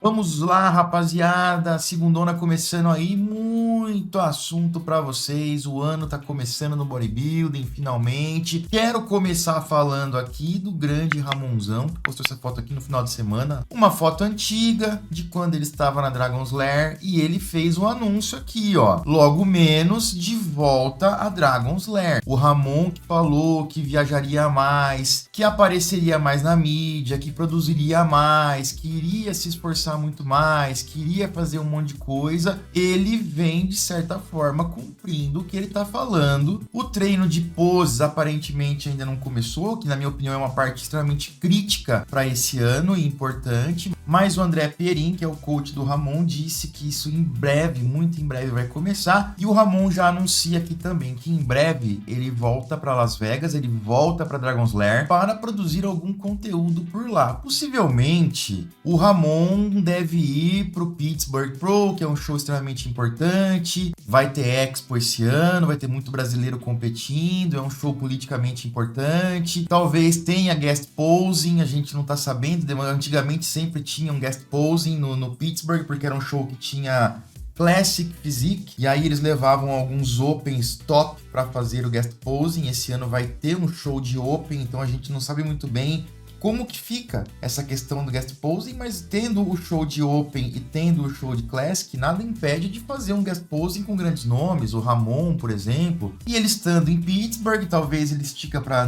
Vamos lá, rapaziada, segundona começando aí, muito assunto pra vocês, o ano tá começando no bodybuilding, finalmente. Quero começar falando aqui do grande Ramonzão, que postou essa foto aqui no final de semana, uma foto antiga de quando ele estava na Dragon's Lair, e ele fez um anúncio aqui, ó, logo menos de volta a Dragon's Lair. O Ramon que falou que viajaria mais, que apareceria mais na mídia, que produziria mais, que iria se esforçar muito mais, queria fazer um monte de coisa, ele vem de certa forma cumprindo o que ele tá falando. O treino de poses aparentemente ainda não começou, que na minha opinião é uma parte extremamente crítica para esse ano e importante, mas o André Pierin, que é o coach do Ramon, disse que isso em breve, muito em breve vai começar, e o Ramon já anuncia aqui também que em breve ele volta para Las Vegas, ele volta para Dragon's Lair para produzir algum conteúdo por lá. Possivelmente o Ramon deve ir pro Pittsburgh Pro, que é um show extremamente importante, vai ter Expo esse ano, vai ter muito brasileiro competindo, é um show politicamente importante, talvez tenha guest posing, a gente não tá sabendo, antigamente sempre tinha um guest posing no Pittsburgh, porque era um show que tinha Classic Physique, e aí eles levavam alguns Opens top para fazer o guest posing. Esse ano vai ter um show de Open, então a gente não sabe muito bem como que fica essa questão do guest posing, mas tendo o show de Open e tendo o show de Classic, nada impede de fazer um guest posing com grandes nomes, o Ramon, por exemplo. E ele estando em Pittsburgh, talvez ele estica para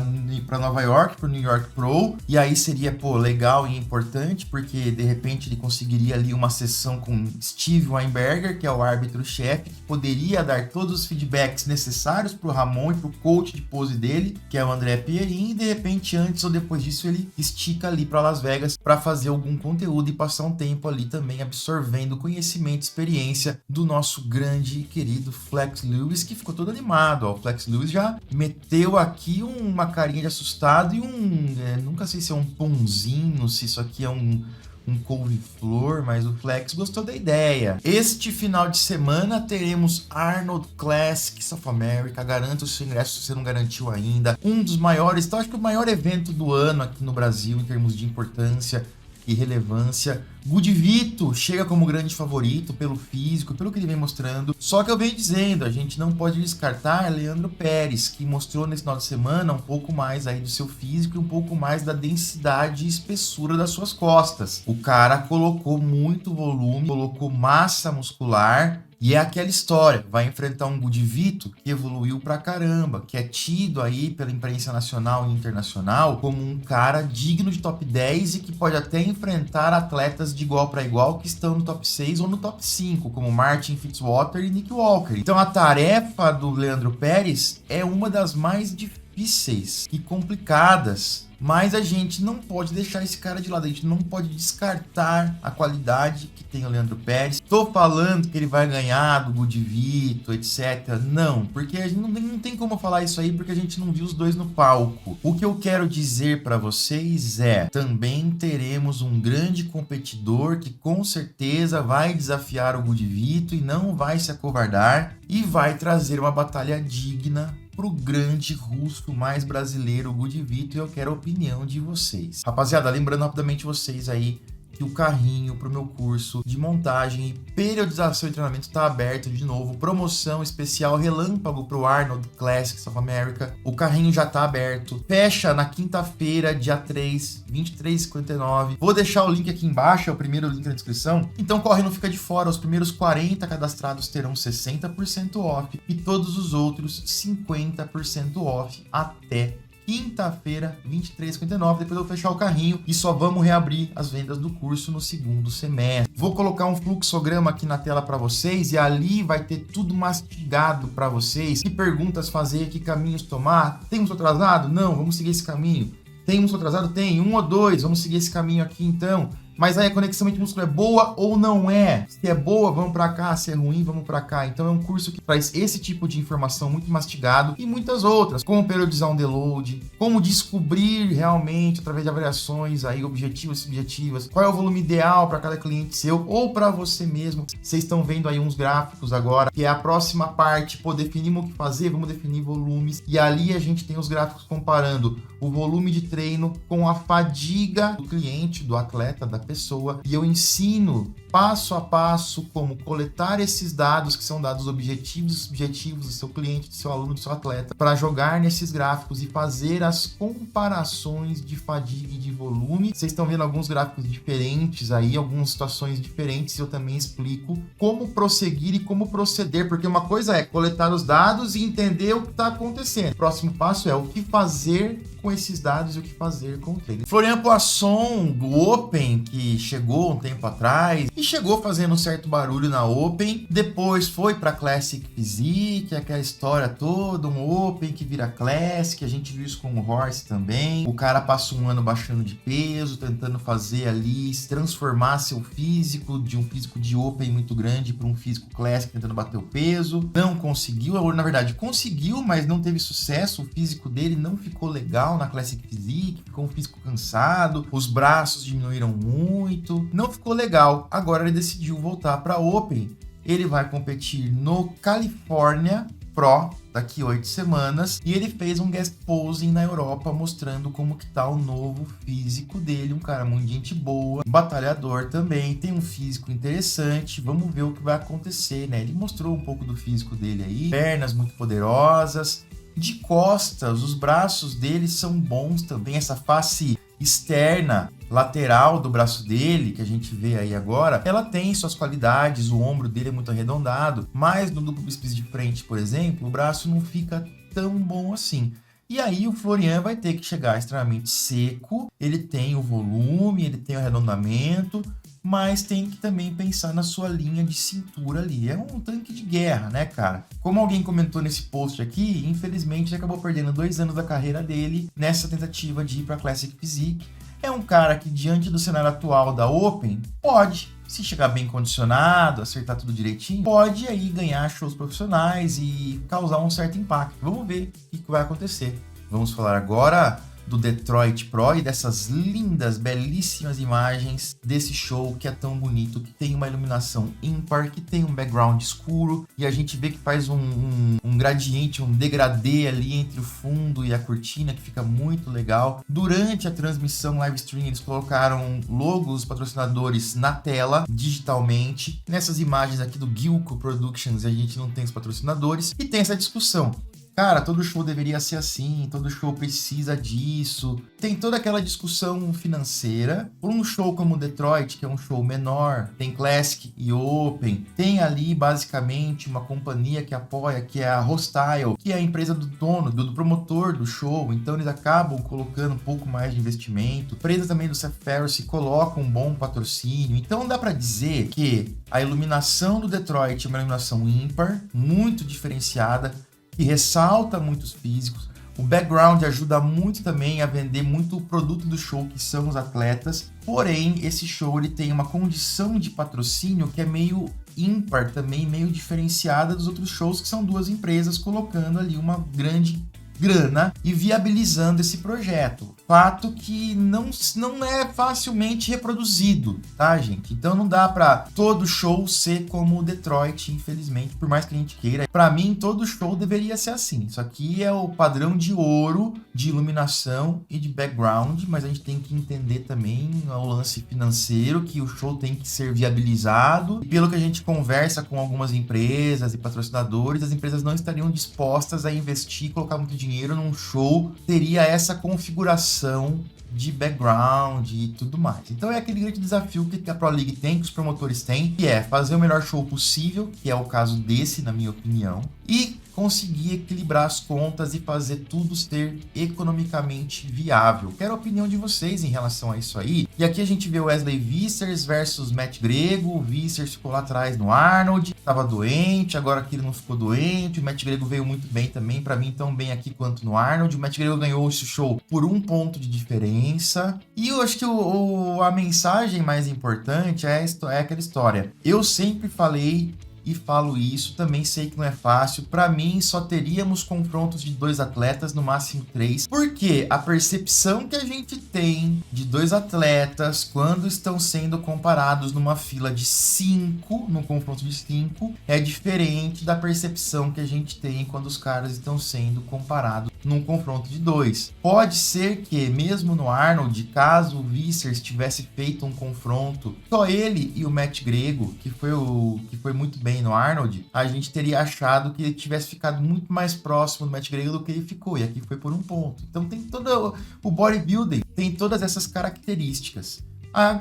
Nova York, para o New York Pro, e aí seria, legal e importante, porque de repente ele conseguiria ali uma sessão com Steve Weinberger, que é o árbitro-chefe, que poderia dar todos os feedbacks necessários para o Ramon e para o coach de pose dele, que é o André Pierin, e de repente antes ou depois disso ele estica ali para Las Vegas para fazer algum conteúdo e passar um tempo ali também absorvendo conhecimento e experiência do nosso grande e querido Flex Lewis, que ficou todo animado, ó. O Flex Lewis já meteu aqui uma carinha de assustado e nunca sei se é um pãozinho, se isso aqui é um couve-flor, mas o Flex gostou da ideia. Este final de semana teremos Arnold Classic South America. Garanta o seu ingresso se você não garantiu ainda. Um dos maiores, então acho que o maior evento do ano aqui no Brasil em termos de importância e relevância. Gudivito chega como grande favorito pelo físico, pelo que ele vem mostrando. Só que eu venho dizendo, a gente não pode descartar Leandro Pérez, que mostrou nesse final de semana um pouco mais aí do seu físico e um pouco mais da densidade e espessura das suas costas. O cara colocou muito volume, colocou massa muscular. E é aquela história, vai enfrentar um Gudivito que evoluiu pra caramba, que é tido aí pela imprensa nacional e internacional como um cara digno de top 10 e que pode até enfrentar atletas de igual para igual que estão no top 6 ou no top 5, como Martin Fitzwater e Nick Walker. Então a tarefa do Leandro Pérez é uma das mais difíceis e complicadas, mas a gente não pode deixar esse cara de lado, a gente não pode descartar a qualidade que tem o Leandro Pérez. Tô falando que ele vai ganhar do Gudivito, etc. Não, porque a gente não tem como falar isso aí, porque a gente não viu os dois no palco. O que eu quero dizer para vocês é, também teremos um grande competidor que com certeza vai desafiar o Gudivito e não vai se acovardar e vai trazer uma batalha digna pro grande russo mais brasileiro, o Gudivito, e eu quero a opinião de vocês. Rapaziada, lembrando rapidamente vocês aí que o carrinho pro meu curso de montagem e periodização e treinamento tá aberto de novo. Promoção especial relâmpago pro Arnold Classic South America. O carrinho já tá aberto. Fecha na quinta-feira, dia 3, 23h59. Vou deixar o link aqui embaixo, é o primeiro link na descrição. Então corre, não fica de fora. Os primeiros 40 cadastrados terão 60% off e todos os outros 50% off até quinta-feira, 23h59, depois eu vou fechar o carrinho e só vamos reabrir as vendas do curso no segundo semestre. Vou colocar um fluxograma aqui na tela para vocês e ali vai ter tudo mastigado para vocês. Que perguntas fazer, que caminhos tomar. Temos atrasado? Não, vamos seguir esse caminho. Temos atrasado? Tem, 1 ou 2, vamos seguir esse caminho aqui então. Mas aí a conexão mente-músculo é boa ou não é? Se é boa, vamos para cá. Se é ruim, vamos para cá. Então é um curso que traz esse tipo de informação muito mastigado e muitas outras, como periodizar um deload, como descobrir realmente através de avaliações aí objetivas e subjetivas, qual é o volume ideal para cada cliente seu ou para você mesmo. Vocês estão vendo aí uns gráficos agora, que é a próxima parte. Definimos o que fazer, vamos definir volumes. E ali a gente tem os gráficos comparando o volume de treino com a fadiga do cliente, do atleta, da pessoa e eu ensino passo a passo como coletar esses dados, que são dados objetivos e subjetivos do seu cliente, do seu aluno, do seu atleta, para jogar nesses gráficos e fazer as comparações de fadiga e de volume. Vocês estão vendo alguns gráficos diferentes aí, algumas situações diferentes, e eu também explico como prosseguir e como proceder, porque uma coisa é coletar os dados e entender o que está acontecendo. O próximo passo é o que fazer com esses dados e o que fazer com o treino. Florian Poisson, do Open, que chegou um tempo atrás e chegou fazendo um certo barulho na Open, depois foi para Classic Physique, aquela história toda, um Open que vira Classic, a gente viu isso com o Horse também. O cara passa um ano baixando de peso, tentando fazer ali, transformar seu físico de um físico de Open muito grande para um físico Classic, tentando bater o peso. Não conseguiu, na verdade conseguiu, mas não teve sucesso, o físico dele não ficou legal na Classic Physique, ficou um físico cansado, os braços diminuíram muito, não ficou legal. Agora ele decidiu voltar para Open, ele vai competir no California Pro daqui 8 semanas e ele fez um guest posing na Europa mostrando como que tá o novo físico dele, um cara muito gente boa, batalhador também, tem um físico interessante, vamos ver o que vai acontecer, né? Ele mostrou um pouco do físico dele aí, pernas muito poderosas, de costas, os braços dele são bons também, essa face externa, lateral do braço dele, que a gente vê aí agora, ela tem suas qualidades, o ombro dele é muito arredondado, mas no duplo bíceps de frente, por exemplo, o braço não fica tão bom assim. E aí o Florian vai ter que chegar extremamente seco, ele tem o volume, ele tem o arredondamento, mas tem que também pensar na sua linha de cintura ali. É um tanque de guerra, né, cara? Como alguém comentou nesse post aqui, infelizmente ele acabou perdendo 2 anos da carreira dele nessa tentativa de ir para Classic Physique. É um cara que, diante do cenário atual da Open, pode, se chegar bem condicionado, acertar tudo direitinho, pode aí ganhar shows profissionais e causar um certo impacto. Vamos ver o que vai acontecer. Vamos falar agora do Detroit Pro e dessas lindas, belíssimas imagens desse show que é tão bonito, que tem uma iluminação ímpar, que tem um background escuro e a gente vê que faz um gradiente, um degradê ali entre o fundo e a cortina, que fica muito legal. Durante a transmissão live stream, eles colocaram logos patrocinadores na tela, digitalmente. Nessas imagens aqui do Gilco Productions, a gente não tem os patrocinadores e tem essa discussão. Cara, todo show deveria ser assim, todo show precisa disso. Tem toda aquela discussão financeira. Por um show como o Detroit, que é um show menor, tem Classic e Open, tem ali basicamente uma companhia que apoia, que é a Hostile, que é a empresa do dono, do promotor do show, então eles acabam colocando um pouco mais de investimento. A empresa também do Seth Ferris coloca um bom patrocínio, então dá pra dizer que a iluminação do Detroit é uma iluminação ímpar, muito diferenciada, que ressalta muitos físicos. O background ajuda muito também a vender muito o produto do show, que são os atletas. Porém, esse show ele tem uma condição de patrocínio que é meio ímpar também, meio diferenciada dos outros shows, que são 2 empresas colocando ali uma grande grana e viabilizando esse projeto. Fato que não é facilmente reproduzido, tá, gente? Então não dá pra todo show ser como o Detroit, infelizmente, por mais que a gente queira. Pra mim, todo show deveria ser assim. Isso aqui é o padrão de ouro de iluminação e de background, mas a gente tem que entender também o lance financeiro, que o show tem que ser viabilizado. E pelo que a gente conversa com algumas empresas e patrocinadores, as empresas não estariam dispostas a investir e colocar muito dinheiro num show, teria essa configuração de background e tudo mais. Então é aquele grande desafio que a Pro League tem, que os promotores têm, que é fazer o melhor show possível, que é o caso desse, na minha opinião, e conseguir equilibrar as contas e fazer tudo ser economicamente viável. Quero a opinião de vocês em relação a isso aí. E aqui a gente vê o Wesley Vissers versus Matt Grego. O Vissers ficou lá atrás no Arnold, estava doente, agora aqui ele não ficou doente. O Matt Grego veio muito bem também, para mim tão bem aqui quanto no Arnold. O Matt Grego ganhou esse show por 1 ponto de diferença. E eu acho que a mensagem mais importante é aquela história. Eu sempre falei e falo isso, também sei que não é fácil. Para mim, só teríamos confrontos de 2 atletas, no máximo 3, porque a percepção que a gente tem de 2 atletas quando estão sendo comparados numa fila de 5, num confronto de 5, é diferente da percepção que a gente tem quando os caras estão sendo comparados num confronto de 2. Pode ser que, mesmo no Arnold, caso o Vickers tivesse feito um confronto, só ele e o Matt Grego, que foi muito bem no Arnold, a gente teria achado que ele tivesse ficado muito mais próximo do Matt Grego do que ele ficou, e aqui foi por um ponto. Então tem todo o bodybuilding, tem todas essas características.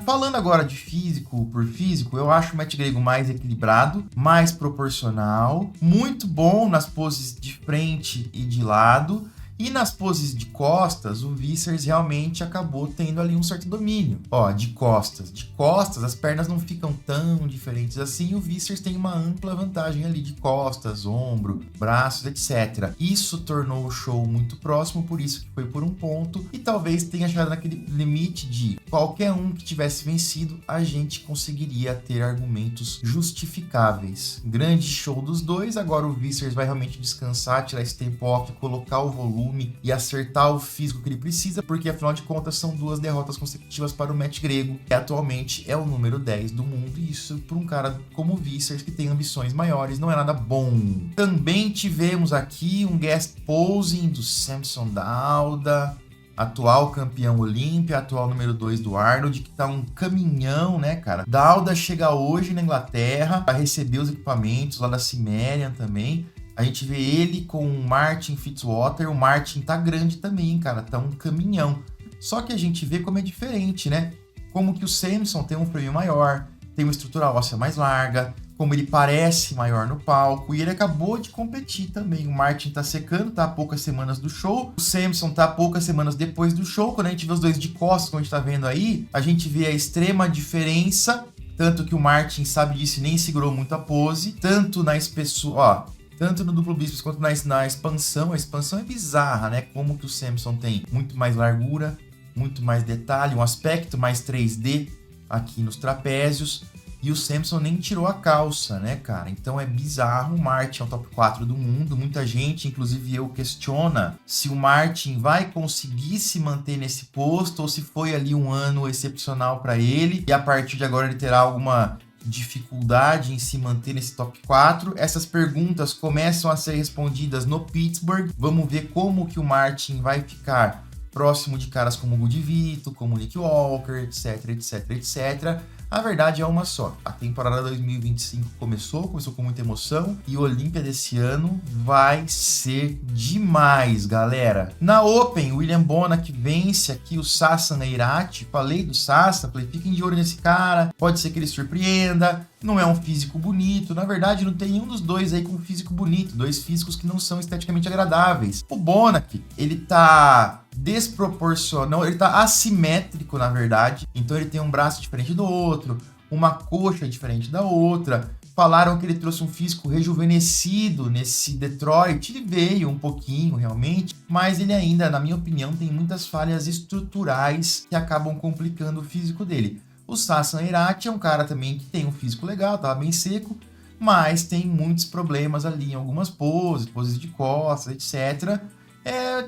Falando agora de físico por físico, eu acho o Matt Grego mais equilibrado, mais proporcional, muito bom nas poses de frente e de lado. E nas poses de costas, o Vickers realmente acabou tendo ali um certo domínio. De costas. De costas, as pernas não ficam tão diferentes assim. O Vickers tem uma ampla vantagem ali de costas, ombro, braços, etc. Isso tornou o show muito próximo, por isso que foi por um ponto. E talvez tenha chegado naquele limite de qualquer um que tivesse vencido, a gente conseguiria ter argumentos justificáveis. Grande show dos dois. Agora o Vickers vai realmente descansar, tirar esse tempo off, colocar o volume e acertar o físico que ele precisa, porque afinal de contas são 2 derrotas consecutivas para o Matt Grego, que atualmente é o número 10 do mundo, e isso para um cara como o Vickers, que tem ambições maiores, não é nada bom. Também tivemos aqui um guest posing do Samson Dauda, atual campeão Olímpia, atual número 2 do Arnold, que tá um caminhão, né, cara? Dauda chega hoje na Inglaterra para receber os equipamentos lá da Cimmerian também. A gente vê ele com o Martin Fitzwater. O Martin tá grande também, cara. Tá um caminhão. Só que a gente vê como é diferente, né? Como que o Samson tem um frame maior, tem uma estrutura óssea mais larga, como ele parece maior no palco. E ele acabou de competir também. O Martin tá secando, tá há poucas semanas do show. O Samson tá há poucas semanas depois do show. Quando a gente vê os dois de costas, como a gente tá vendo aí, a gente vê a extrema diferença. Tanto que o Martin sabe disso e nem segurou muito a pose. Tanto na espessura, tanto no duplo bíceps quanto na expansão. A expansão é bizarra, né? Como que o Samson tem muito mais largura, muito mais detalhe, um aspecto mais 3D aqui nos trapézios. E o Samson nem tirou a calça, né, cara? Então é bizarro. O Martin é o top 4 do mundo. Muita gente, inclusive eu, questiona se o Martin vai conseguir se manter nesse posto ou se foi ali um ano excepcional para ele e a partir de agora ele terá alguma dificuldade em se manter nesse top 4. Essas perguntas começam a ser respondidas no Pittsburgh. Vamos ver como que o Martin vai ficar próximo de caras como o Good Vito, como o Nick Walker, etc, etc, etc. A verdade é uma só. A temporada 2025 começou com muita emoção e o Olímpia desse ano vai ser demais, galera. Na Open, o William Bonac vence aqui o Sassan Eirati. Falei do Sassan, falei, fiquem de olho nesse cara, pode ser que ele surpreenda. Não é um físico bonito, na verdade não tem nenhum dos dois aí com um físico bonito, 2 físicos que não são esteticamente agradáveis. O Bonac, ele tá desproporcional, ele tá assimétrico na verdade, então ele tem um braço diferente do outro, uma coxa diferente da outra. Falaram que ele trouxe um físico rejuvenescido nesse Detroit, ele veio um pouquinho realmente, mas ele ainda, na minha opinião, tem muitas falhas estruturais que acabam complicando o físico dele. O Sassan Eirati é um cara também que tem um físico legal, tava bem seco, mas tem muitos problemas ali em algumas poses de costas, etc.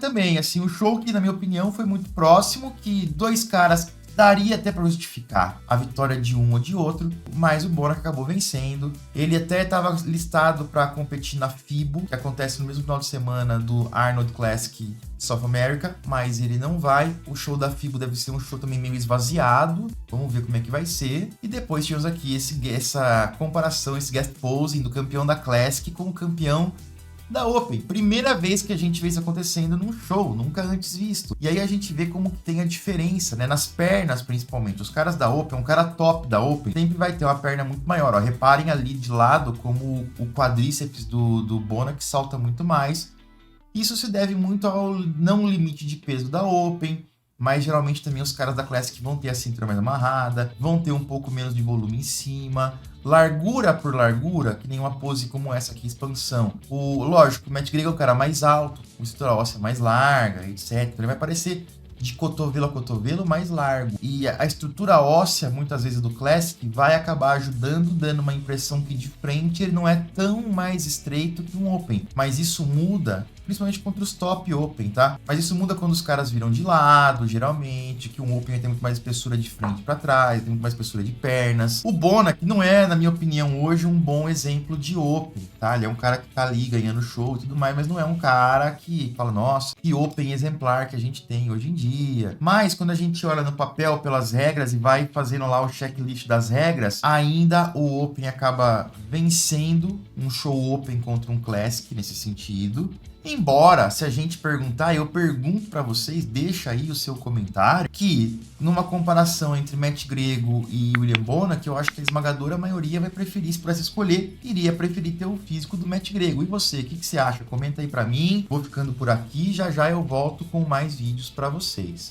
Também, assim, o show que, na minha opinião, foi muito próximo, que 2 caras daria até para justificar a vitória de um ou de outro, mas o Bonac acabou vencendo. Ele até estava listado para competir na FIBO, que acontece no mesmo final de semana do Arnold Classic South America, mas ele não vai. O show da FIBO deve ser um show também meio esvaziado, vamos ver como é que vai ser. E depois tivemos aqui essa comparação, esse guest posing do campeão da Classic com o campeão da Open. Primeira vez que a gente vê isso acontecendo num show, nunca antes visto. E aí a gente vê como que tem a diferença, né? Nas pernas, principalmente. Os caras da Open, um cara top da Open, sempre vai ter uma perna muito maior. Reparem ali de lado como o quadríceps do Bonac salta muito mais. Isso se deve muito ao não limite de peso da Open, mas geralmente também os caras da Classic vão ter a cintura mais amarrada, vão ter um pouco menos de volume em cima, largura por largura, que nem uma pose como essa aqui, expansão. Lógico, o Matt Grego é o cara mais alto, com estrutura óssea mais larga, etc. Ele vai parecer de cotovelo a cotovelo mais largo. E a estrutura óssea, muitas vezes do Classic, vai acabar ajudando, dando uma impressão que de frente ele não é tão mais estreito que um Open. Mas isso muda principalmente contra os top Open, tá? Mas isso muda quando os caras viram de lado, geralmente, que um Open tem muito mais espessura de frente para trás, tem muito mais espessura de pernas. O Bona, que não é, na minha opinião, hoje um bom exemplo de Open, tá? Ele é um cara que tá ali ganhando show e tudo mais, mas não é um cara que fala, nossa, que Open exemplar que a gente tem hoje em dia. Mas quando a gente olha no papel pelas regras e vai fazendo lá o checklist das regras, ainda o Open acaba vencendo um show Open contra um Classic nesse sentido. Embora, se a gente perguntar, eu pergunto pra vocês, deixa aí o seu comentário, que numa comparação entre Matt Grego e William Bona, que eu acho que a esmagadora maioria vai preferir, se pudesse escolher, iria preferir ter o físico do Matt Grego. E você, o que você acha? Comenta aí pra mim. Vou ficando por aqui, já já eu volto com mais vídeos pra vocês.